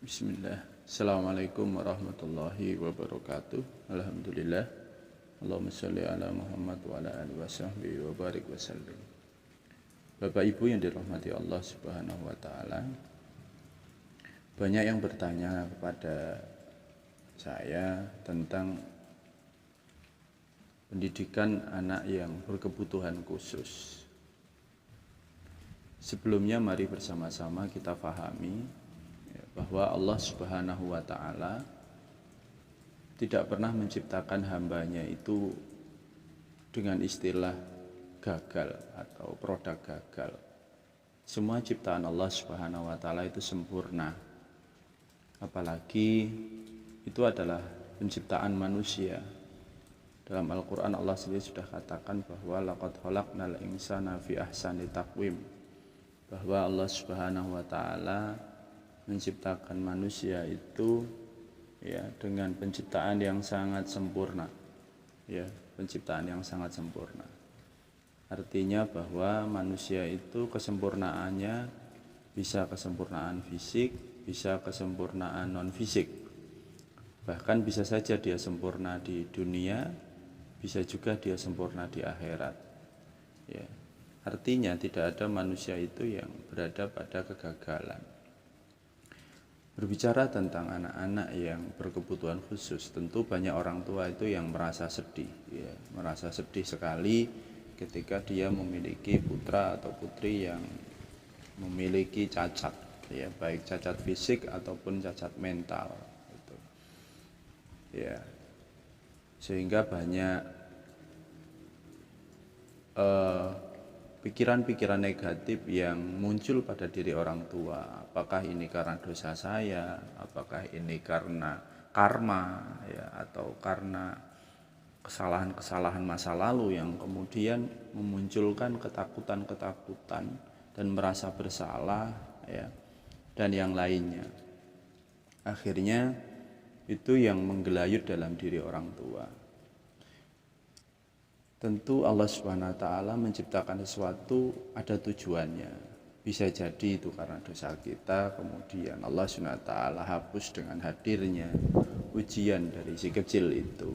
Bismillah. Assalamualaikum warahmatullahi wabarakatuh. Alhamdulillah. Allahumma sholli ala Muhammad wa ala alihi wasahbihi wa barik wasallim. Bapak Ibu yang dirahmati Allah Subhanahu wa taala. Banyak yang bertanya kepada saya tentang pendidikan anak yang berkebutuhan khusus. Sebelumnya mari bersama-sama kita fahami bahwa Allah Subhanahu wa ta'ala tidak pernah menciptakan hambanya itu dengan istilah gagal atau produk gagal. Semua ciptaan Allah Subhanahu wa ta'ala itu sempurna. Apalagi itu adalah penciptaan manusia. Dalam Al-Quran Allah sendiri sudah katakan bahwa laqad khalaqnal insana fi ahsani taqwim, bahwa Allah Subhanahu wa ta'ala menciptakan manusia itu dengan penciptaan yang sangat sempurna, penciptaan yang sangat sempurna. Artinya bahwa manusia itu kesempurnaannya bisa kesempurnaan fisik, bisa kesempurnaan non fisik, bahkan bisa saja dia sempurna di dunia, bisa juga dia sempurna di akhirat. Artinya tidak ada manusia itu yang berada pada kegagalan. Berbicara tentang anak-anak yang berkebutuhan khusus, tentu banyak orang tua itu yang merasa sedih, merasa sedih sekali ketika dia memiliki putra atau putri yang memiliki cacat, baik cacat fisik ataupun cacat mental, sehingga banyak pikiran-pikiran negatif yang muncul pada diri orang tua. Apakah ini karena dosa saya, apakah ini karena karma, atau karena kesalahan-kesalahan masa lalu yang kemudian memunculkan ketakutan-ketakutan dan merasa bersalah, dan yang lainnya. Akhirnya itu yang menggelayut dalam diri orang tua. Tentu Allah Subhanahu wa ta'ala menciptakan sesuatu ada tujuannya. Bisa jadi itu karena dosa kita, kemudian Allah Subhanahu wa ta'ala hapus dengan hadirnya ujian dari si kecil itu.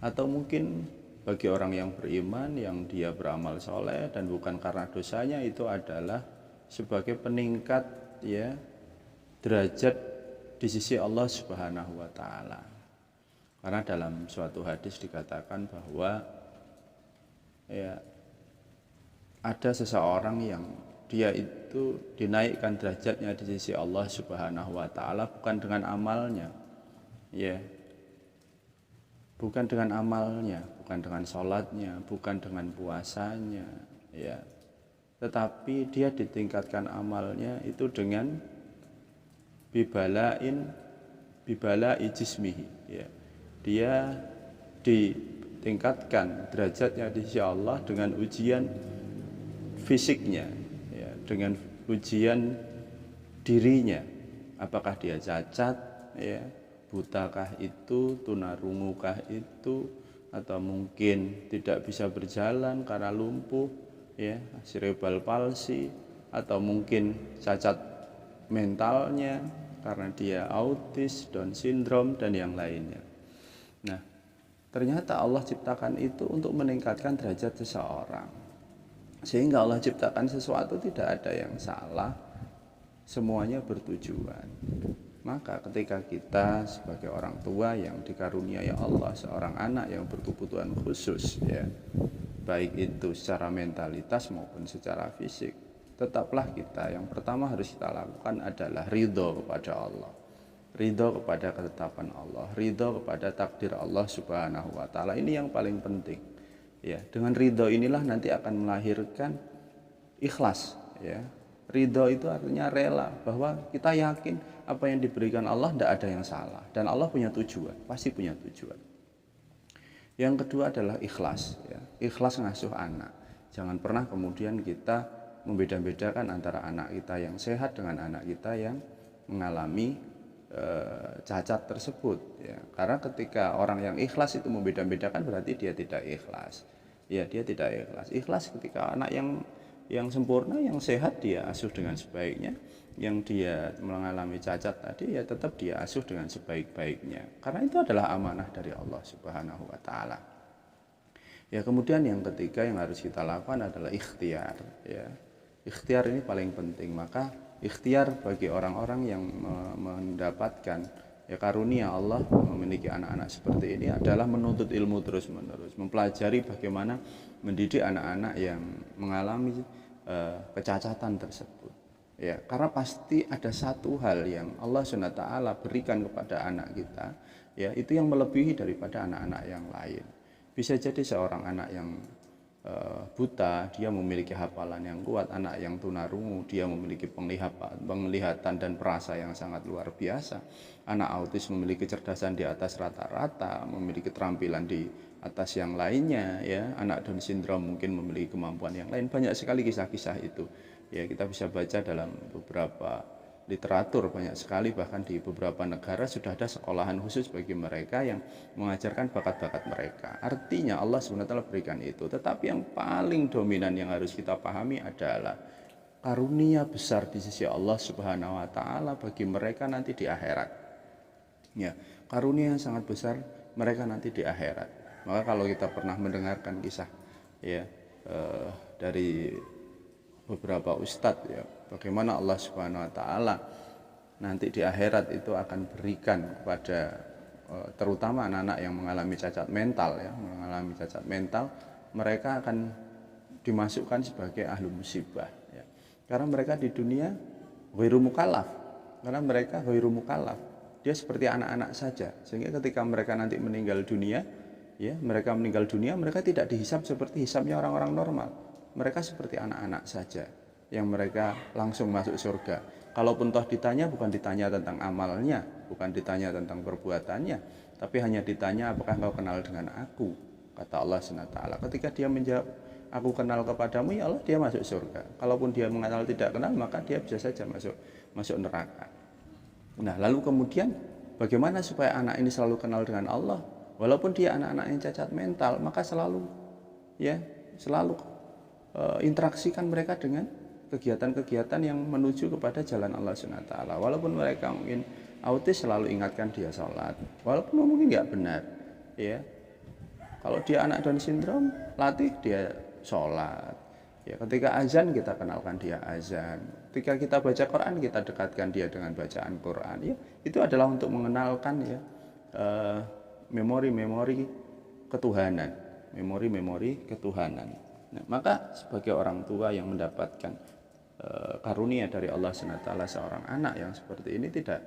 Atau mungkin bagi orang yang beriman, yang dia beramal soleh dan bukan karena dosanya, itu adalah sebagai peningkat derajat di sisi Allah Subhanahu wa ta'ala. Karena dalam suatu hadis dikatakan bahwa ada seseorang yang dia itu dinaikkan derajatnya di sisi Allah Subhanahu wa ta'ala bukan dengan amalnya, bukan dengan amalnya, bukan dengan sholatnya, bukan dengan puasanya, tetapi dia ditingkatkan amalnya itu dengan bibala'i jismihi, dia ditingkatkan derajatnya di sisi Allah dengan ujian fisiknya, dengan ujian dirinya. Apakah dia cacat, butakah itu, tunarungukah itu, atau mungkin tidak bisa berjalan karena lumpuh, cerebral palsy, atau mungkin cacat mentalnya karena dia autis, Down syndrome, dan yang lainnya. Nah, ternyata Allah ciptakan itu untuk meningkatkan derajat seseorang. Sehingga Allah ciptakan sesuatu tidak ada yang salah, semuanya bertujuan. Maka ketika kita sebagai orang tua yang dikaruniai Allah seorang anak yang berkebutuhan khusus, baik itu secara mentalitas maupun secara fisik, tetaplah kita yang pertama harus kita lakukan adalah ridho kepada Allah. Ridho kepada ketetapan Allah, ridho kepada takdir Allah Subhanahu wa ta'ala. Ini yang paling penting. Dengan ridho inilah nanti akan melahirkan ikhlas. Ridho itu artinya rela, bahwa kita yakin apa yang diberikan Allah tidak ada yang salah, dan Allah punya tujuan, pasti punya tujuan. Yang kedua adalah ikhlas. Ikhlas ngasuh anak. Jangan pernah kemudian kita membeda-bedakan antara anak kita yang sehat dengan anak kita yang mengalami cacat tersebut, karena ketika orang yang ikhlas itu membeda-bedakan berarti dia tidak ikhlas, dia tidak ikhlas. Ikhlas ketika anak yang sempurna, yang sehat dia asuh dengan sebaiknya, yang dia mengalami cacat tadi ya tetap dia asuh dengan sebaik-baiknya, karena itu adalah amanah dari Allah Subhanahu wa taala. Ya, kemudian yang ketiga yang harus kita lakukan adalah ikhtiar, ya. Ikhtiar ini paling penting. Maka ikhtiar bagi orang-orang yang mendapatkan ya karunia Allah memiliki anak-anak seperti ini adalah menuntut ilmu terus-menerus, mempelajari bagaimana mendidik anak-anak yang mengalami kecacatan tersebut. Ya, karena pasti ada satu hal yang Allah SWT berikan kepada anak kita, ya, itu yang melebihi daripada anak-anak yang lain. Bisa jadi seorang anak yang buta, dia memiliki hafalan yang kuat. Anak yang tunarungu, dia memiliki penglihatan dan perasa yang sangat luar biasa. Anak autis memiliki kecerdasan di atas rata-rata, memiliki keterampilan di atas yang lainnya, ya. Anak Down syndrome mungkin memiliki kemampuan yang lain. Banyak sekali kisah-kisah itu, ya, kita bisa baca dalam beberapa literatur, banyak sekali, bahkan di beberapa negara sudah ada sekolahan khusus bagi mereka yang mengajarkan bakat-bakat mereka. Artinya Allah SWT berikan itu. Tetapi yang paling dominan yang harus kita pahami adalah karunia besar di sisi Allah Subhanahu wa taala bagi mereka nanti di akhirat. Ya, karunia yang sangat besar mereka nanti di akhirat. Maka kalau kita pernah mendengarkan kisah, ya, dari beberapa ustadz, ya, bagaimana Allah Subhanahu wa taala nanti di akhirat itu akan berikan kepada terutama anak-anak yang mengalami cacat mental, ya, mengalami cacat mental, mereka akan dimasukkan sebagai ahlu musibah, ya. Karena mereka di dunia ghairu mukallaf, karena mereka ghairu mukallaf, dia seperti anak-anak saja, sehingga ketika mereka nanti meninggal dunia, ya, mereka meninggal dunia, mereka tidak dihisab seperti hisabnya orang-orang normal. Mereka seperti anak-anak saja yang mereka langsung masuk surga. Kalaupun toh ditanya, bukan ditanya tentang amalnya, bukan ditanya tentang perbuatannya, tapi hanya ditanya apakah engkau kenal dengan aku, kata Allah SWT. Ketika dia menjawab aku kenal kepadamu, ya Allah, dia masuk surga. Kalaupun dia mengenal tidak kenal, maka dia bisa saja masuk neraka. Nah, lalu kemudian bagaimana supaya anak ini selalu kenal dengan Allah? Walaupun dia anak-anak yang cacat mental, maka selalu interaksikan mereka dengan kegiatan-kegiatan yang menuju kepada jalan Allah SWT. Walaupun mereka mungkin autis, selalu ingatkan dia sholat, walaupun mungkin nggak benar, ya. Kalau dia anak Down syndrome, latih dia sholat, ya. Ketika azan, kita kenalkan dia azan. Ketika kita baca Quran, kita dekatkan dia dengan bacaan Quran, ya. Itu adalah untuk mengenalkan, ya, memori-memori ketuhanan, memori-memori ketuhanan. Nah, maka sebagai orang tua yang mendapatkan karunia dari Allah SWT seorang anak yang seperti ini, tidak,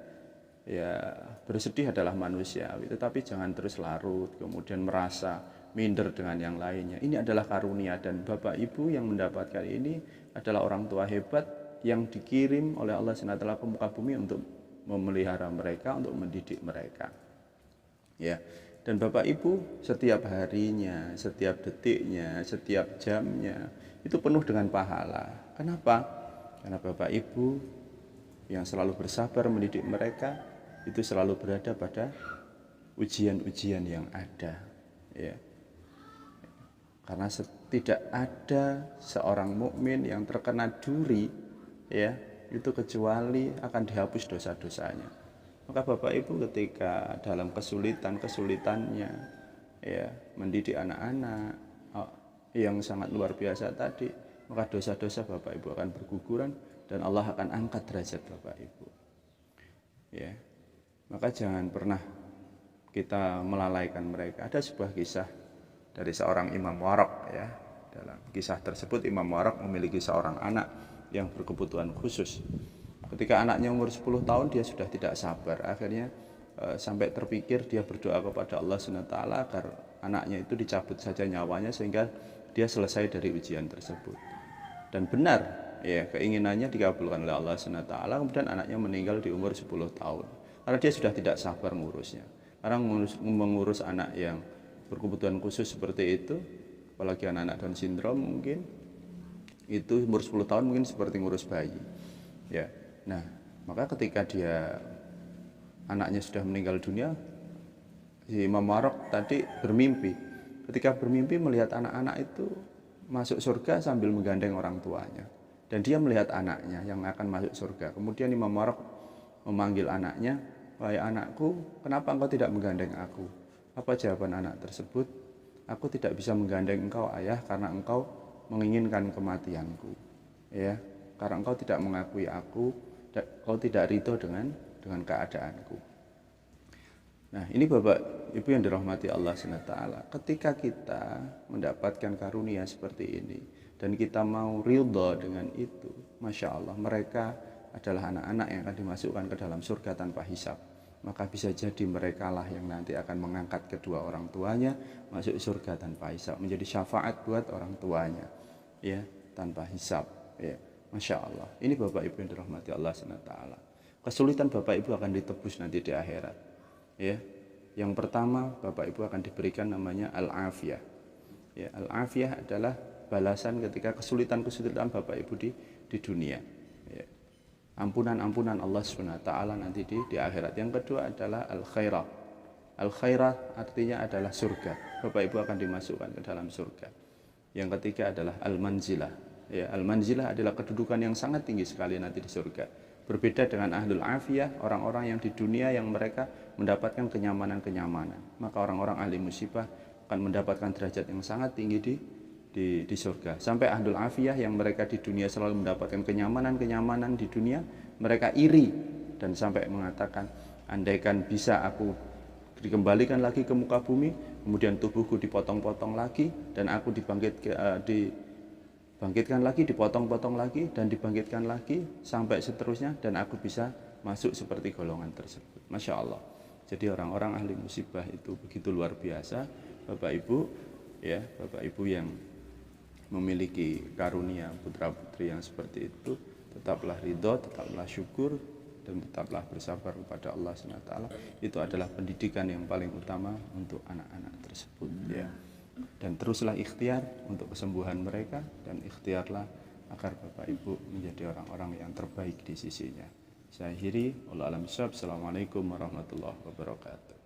ya, bersedih adalah manusiawi, tetapi jangan terus larut kemudian merasa minder dengan yang lainnya. Ini adalah karunia, dan Bapak Ibu yang mendapatkan ini adalah orang tua hebat yang dikirim oleh Allah SWT ke muka bumi untuk memelihara mereka, untuk mendidik mereka, ya. Dan Bapak Ibu setiap harinya, setiap detiknya, setiap jamnya itu penuh dengan pahala. Kenapa? Karena Bapak Ibu yang selalu bersabar mendidik mereka itu selalu berada pada ujian-ujian yang ada, ya. Karena tidak ada seorang mukmin yang terkena duri, ya, itu kecuali akan dihapus dosa-dosanya. Maka Bapak Ibu ketika dalam kesulitannya, ya, mendidik anak-anak yang sangat luar biasa tadi, maka dosa-dosa Bapak Ibu akan berguguran dan Allah akan angkat derajat Bapak Ibu, ya. Maka jangan pernah kita melalaikan mereka. Ada sebuah kisah dari seorang Imam Waraq, ya. Dalam kisah tersebut Imam Waraq memiliki seorang anak yang berkebutuhan khusus. Ketika anaknya umur 10 tahun, dia sudah tidak sabar. Akhirnya sampai terpikir dia berdoa kepada Allah SWT agar anaknya itu dicabut saja nyawanya sehingga dia selesai dari ujian tersebut. Dan benar, ya, keinginannya dikabulkan oleh Allah SWT. Kemudian anaknya meninggal di umur 10 tahun. Karena dia sudah tidak sabar mengurusnya. Karena mengurus anak yang berkebutuhan khusus seperti itu, apalagi anak-anak Down syndrome mungkin, itu umur 10 tahun mungkin seperti ngurus bayi, ya. Nah, maka ketika anaknya sudah meninggal dunia, si Imam Waraq tadi bermimpi. Ketika bermimpi melihat anak-anak itu masuk surga sambil menggandeng orang tuanya. Dan dia melihat anaknya yang akan masuk surga. Kemudian Imam Waraq memanggil anaknya, "Wahai anakku, kenapa engkau tidak menggandeng aku?" Apa jawaban anak tersebut? "Aku tidak bisa menggandeng engkau, ayah, karena engkau menginginkan kematianku. Ya, karena engkau tidak mengakui aku, engkau tidak ridho dengan keadaanku." Nah, ini Bapak Ibu yang dirahmati Allah SWT. Ketika kita mendapatkan karunia seperti ini dan kita mau ridho dengan itu, Masya Allah, mereka adalah anak-anak yang akan dimasukkan ke dalam surga tanpa hisab. Maka bisa jadi mereka lah yang nanti akan mengangkat kedua orang tuanya masuk surga tanpa hisab, menjadi syafaat buat orang tuanya, ya, tanpa hisab. Ya, Masya Allah. Ini Bapak Ibu yang dirahmati Allah SWT. Kesulitan Bapak Ibu akan ditebus nanti di akhirat. Ya, yang pertama Bapak Ibu akan diberikan namanya al-afiyah. Ya, al-afiyah adalah balasan ketika kesulitan-kesulitan Bapak Ibu di dunia. Ya, ampunan-ampunan Allah SWT nanti di akhirat. Yang kedua adalah al-khairah. Al-khairah artinya adalah surga. Bapak Ibu akan dimasukkan ke dalam surga. Yang ketiga adalah al-manzilah. Ya, al-manzilah adalah kedudukan yang sangat tinggi sekali nanti di surga. Berbeda dengan ahlul afiyah, orang-orang yang di dunia yang mereka mendapatkan kenyamanan-kenyamanan. Maka orang-orang ahli musibah akan mendapatkan derajat yang sangat tinggi di surga. Sampai ahlul afiyah yang mereka di dunia selalu mendapatkan kenyamanan-kenyamanan di dunia, mereka iri dan sampai mengatakan, andaikan bisa aku dikembalikan lagi ke muka bumi, kemudian tubuhku dipotong-potong lagi dan aku dibangkitkan lagi, dipotong-potong lagi, dan dibangkitkan lagi sampai seterusnya, dan aku bisa masuk seperti golongan tersebut. Masya Allah. Jadi orang-orang ahli musibah itu begitu luar biasa, Bapak Ibu, ya, Bapak Ibu yang memiliki karunia putra-putri yang seperti itu, tetaplah ridho, tetaplah syukur, dan tetaplah bersabar kepada Allah SWT. Itu adalah pendidikan yang paling utama untuk anak-anak tersebut, ya. Dan teruslah ikhtiar untuk kesembuhan mereka, dan ikhtiarlah agar Bapak Ibu menjadi orang-orang yang terbaik di sisinya. Saya akhiri, wallahu a'lam bishawab. Assalamualaikum warahmatullahi wabarakatuh.